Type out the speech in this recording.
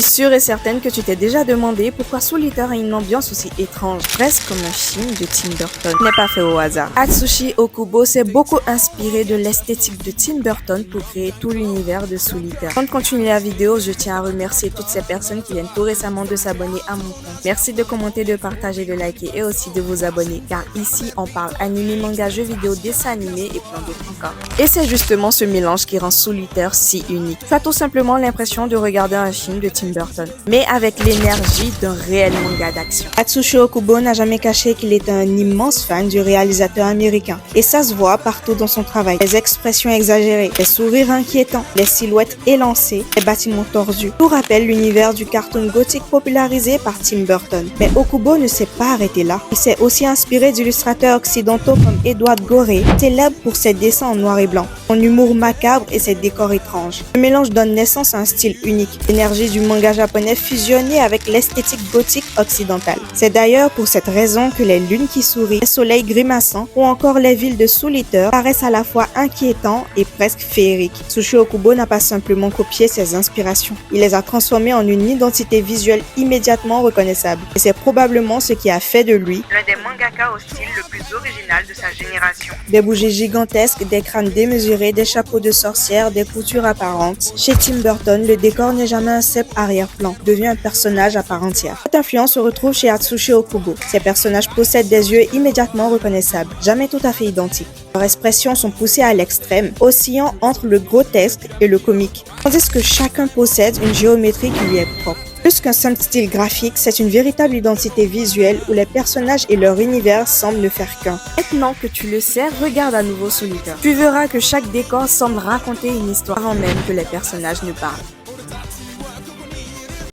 suis sûre et certaine que tu t'es déjà demandé pourquoi Soul Eater a une ambiance aussi étrange, presque comme un film de Tim Burton. Ce n'est pas fait au hasard. Atsushi Okubo s'est beaucoup inspiré de l'esthétique de Tim Burton pour créer tout l'univers de Soul Eater. Avant de continuer la vidéo, je tiens à remercier toutes ces personnes qui viennent tout récemment de s'abonner à mon compte. Merci de commenter, de partager, de liker et aussi de vous abonner, car ici on parle animé, manga, jeux vidéo, dessins animés et plein d'autres encore. Et c'est justement ce mélange qui rend Soul Eater si unique. Tu as tout simplement l'impression de regarder un film de Tim Burton, mais avec l'énergie d'un réel manga d'action. Atsushi Okubo n'a jamais caché qu'il est un immense fan du réalisateur américain, et ça se voit partout dans son travail. Les expressions exagérées, les sourires inquiétants, les silhouettes élancées, les bâtiments tordus, tout rappelle l'univers du cartoon gothique popularisé par Tim Burton. Mais Okubo ne s'est pas arrêté là. Il s'est aussi inspiré d'illustrateurs occidentaux comme Edward Gorey, célèbre pour ses dessins en noir et blanc, son humour macabre et ses décors étranges. Le mélange donne naissance à un style unique, l'énergie du manga japonais fusionnée avec l'esthétique gothique occidentale. C'est d'ailleurs pour cette raison que les lunes qui sourient, les soleils grimaçants ou encore les villes de Soul Eater paraissent à la fois inquiétants et presque féeriques. Atsushi Okubo n'a pas simplement copié ses inspirations, il les a transformées en une identité visuelle immédiatement reconnaissable. Et c'est probablement ce qui a fait de lui l'un des mangaka au style le plus original de sa génération. Des bougies gigantesques, des crânes démesurés, des chapeaux de sorcières, des coutures apparentes. Chez Tim Burton, le décor n'est jamais un simple arrière-plan, devient un personnage à part entière. Cette influence se retrouve chez Atsushi Okubo. Ces personnages possèdent des yeux immédiatement reconnaissables, jamais tout à fait identiques. Leurs expressions sont poussées à l'extrême, oscillant entre le grotesque et le comique, tandis que chacun possède une géométrie qui lui est propre. Plus qu'un simple style graphique, c'est une véritable identité visuelle où les personnages et leur univers semblent ne faire qu'un. Maintenant que tu le sais, regarde à nouveau Soul Eater. Tu verras que chaque décor semble raconter une histoire avant même que les personnages ne parlent.